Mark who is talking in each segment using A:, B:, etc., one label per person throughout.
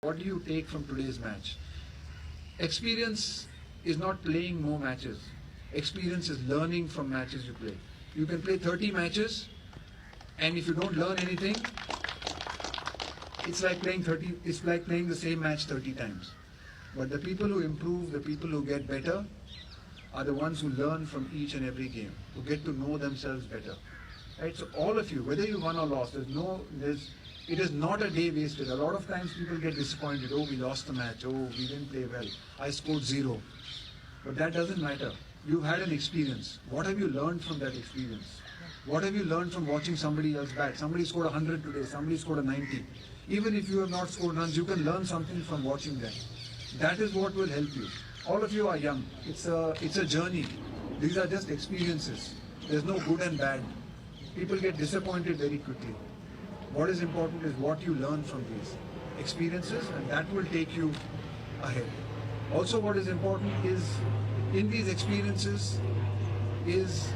A: What do you take from today's match? Experience is not playing more matches. Experience is learning from matches you play. You can play 30 matches, and if you don't learn anything, it's like playing the same match 30 times. But the people who improve, the people who get better, are the ones who learn from each and every game, who get to know themselves better. Right? So all of you, whether you won or lost, it is not a day wasted. A lot of times people get disappointed. Oh, we lost the match. Oh, we didn't play well. I scored 0. But that doesn't matter. You've had an experience. What have you learned from that experience? What have you learned from watching somebody else bat? Somebody scored 100 today. Somebody scored a 90. Even if you have not scored runs, you can learn something from watching them. That is what will help you. All of you are young. It's a journey. These are just experiences. There's no good and bad. People get disappointed very quickly. What is important is what you learn from these experiences, and that will take you ahead. Also, what is important is in these experiences is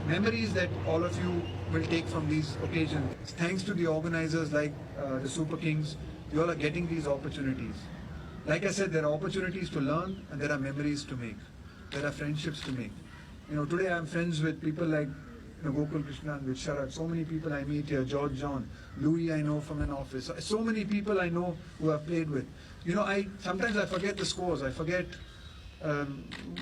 A: memories that all of you will take from these occasions. Thanks to the organizers like the Super Kings, you all are getting these opportunities. Like I said, there are opportunities to learn and there are memories to make. There are friendships to make. Today I'm friends with people like Gokul Krishna and with Sharad. So many people I meet here, George John, Louis I know from an office. So many people I know who I've played with. Sometimes I forget the scores. I forget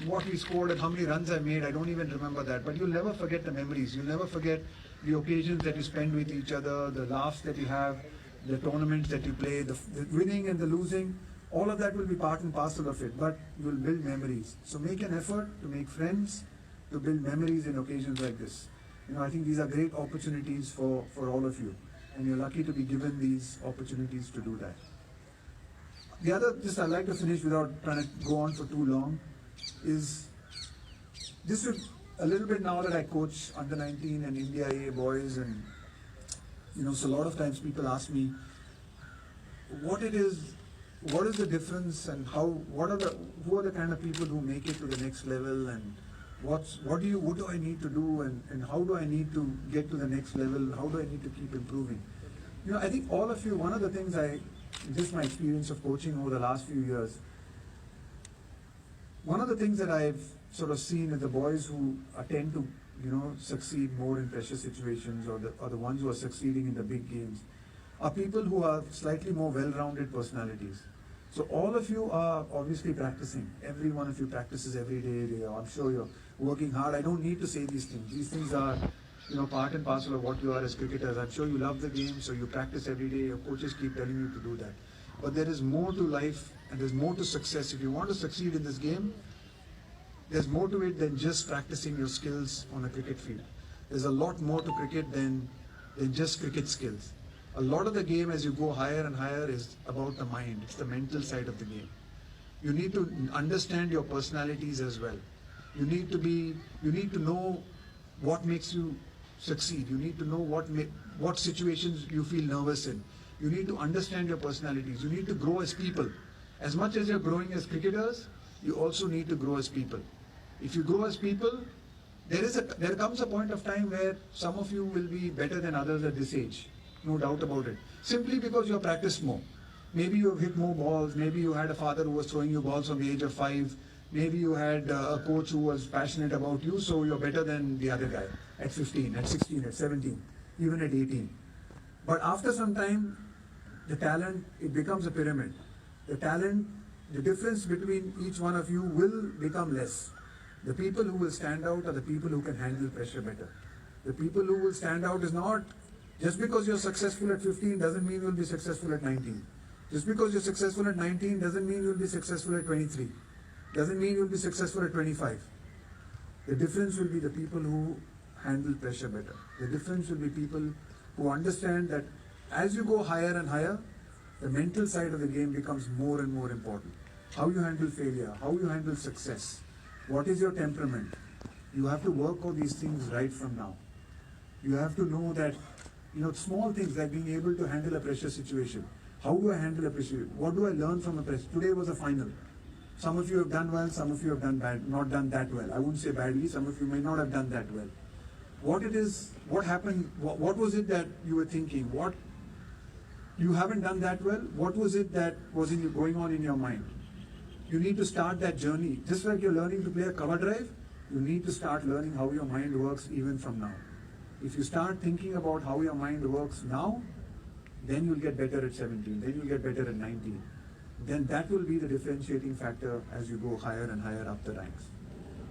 A: what we scored and how many runs I made. I don't even remember that. But you'll never forget the memories. You'll never forget the occasions that you spend with each other, the laughs that you have, the tournaments that you play, the winning and the losing. All of that will be part and parcel of it, but you will build memories. So make an effort to make friends, to build memories in occasions like this. I think these are great opportunities for all of you, and you're lucky to be given these opportunities to do that. The other, I'd like to finish without trying to go on for too long, is this would, a little bit now that I coach under 19 and India A boys, and so a lot of times people ask me what is the difference, and who are the kind of people who make it to the next level, and what do I need to do, and how do I need to get to the next level, how do I need to keep improving? I think all of you, one of the things just my experience of coaching over the last few years, one of the things that I've sort of seen is the boys who tend to succeed more in pressure situations, or the ones who are succeeding in the big games, are people who are slightly more well-rounded personalities. So all of you are obviously practicing. Every one of you practices every day. I'm sure you're working hard. I don't need to say these things. These things are part and parcel of what you are as cricketers. I'm sure you love the game, so you practice every day. Your coaches keep telling you to do that. But there is more to life, and there's more to success. If you want to succeed in this game, there's more to it than just practicing your skills on a cricket field. There's a lot more to cricket than just cricket skills. A lot of the game, as you go higher and higher, is about the mind. It's the mental side of the game. You need to understand your personalities as well. You need to know what makes you succeed. You need to know what situations you feel nervous in. You need to understand your personalities. You need to grow as people. As much as you're growing as cricketers, you also need to grow as people. If you grow as people, there comes a point of time where some of you will be better than others at this age. No doubt about it. Simply because you have practiced more. Maybe you have hit more balls. Maybe you had a father who was throwing you balls from the age of 5. Maybe you had a coach who was passionate about you, so you're better than the other guy at 15, at 16, at 17, even at 18. But after some time, the talent, it becomes a pyramid. The difference between each one of you will become less. The people who will stand out are the people who can handle pressure better. The people who will stand out is not, just because you're successful at 15 doesn't mean you'll be successful at 19. Just because you're successful at 19 doesn't mean you'll be successful at 23. Doesn't mean you'll be successful at 25. The difference will be the people who handle pressure better. The difference will be people who understand that as you go higher and higher, the mental side of the game becomes more and more important. How you handle failure, how you handle success, what is your temperament. You have to work on these things right from now. You have to know that small things like being able to handle a pressure situation. How do I handle a pressure? What do I learn from a pressure? Today was a final. Some of you have done well, some of you have not done that well. I wouldn't say badly, some of you may not have done that well. What happened, what was it that you were thinking? You haven't done that well. What was it that was going on in your mind? You need to start that journey. Just like you're learning to play a cover drive, you need to start learning how your mind works even from now. If you start thinking about how your mind works now, then you'll get better at 17, then you'll get better at 19. Then that will be the differentiating factor as you go higher and higher up the ranks.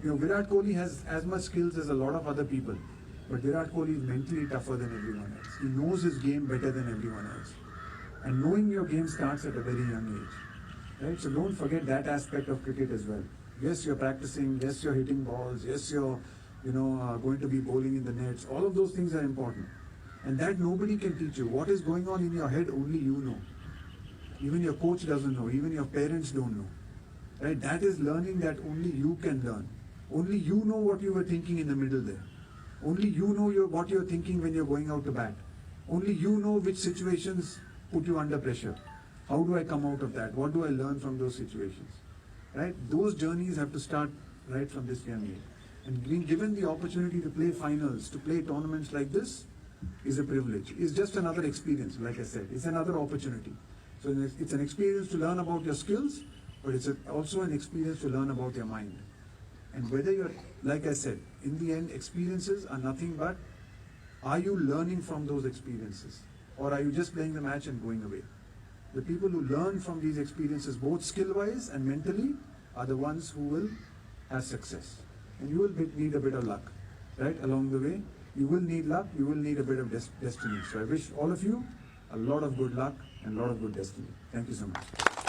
A: You know, Virat Kohli has as much skills as a lot of other people, but Virat Kohli is mentally tougher than everyone else. He knows his game better than everyone else. And knowing your game starts at a very young age. Right? So don't forget that aspect of cricket as well. Yes, you're practicing, yes, you're hitting balls, yes, you're going to be bowling in the nets. All of those things are important. And that nobody can teach you. What is going on in your head, only you know. Even your coach doesn't know, even your parents don't know. Right? That is learning that only you can learn. Only you know what you were thinking in the middle there. Only you know what you're thinking when you're going out to bat. Only you know which situations put you under pressure. How do I come out of that? What do I learn from those situations? Right? Those journeys have to start right from this young age. And being given the opportunity to play finals, to play tournaments like this, is a privilege. It's just another experience, like I said. It's another opportunity. So it's an experience to learn about your skills, but it's also an experience to learn about your mind. And whether you're, like I said, in the end, experiences are nothing but, are you learning from those experiences? Or are you just playing the match and going away? The people who learn from these experiences, both skill-wise and mentally, are the ones who will have success. And you will need a bit of luck, right, along the way. You will need luck, you will need a bit of destiny. So I wish all of you a lot of good luck and a lot of good destiny. Thank you so much.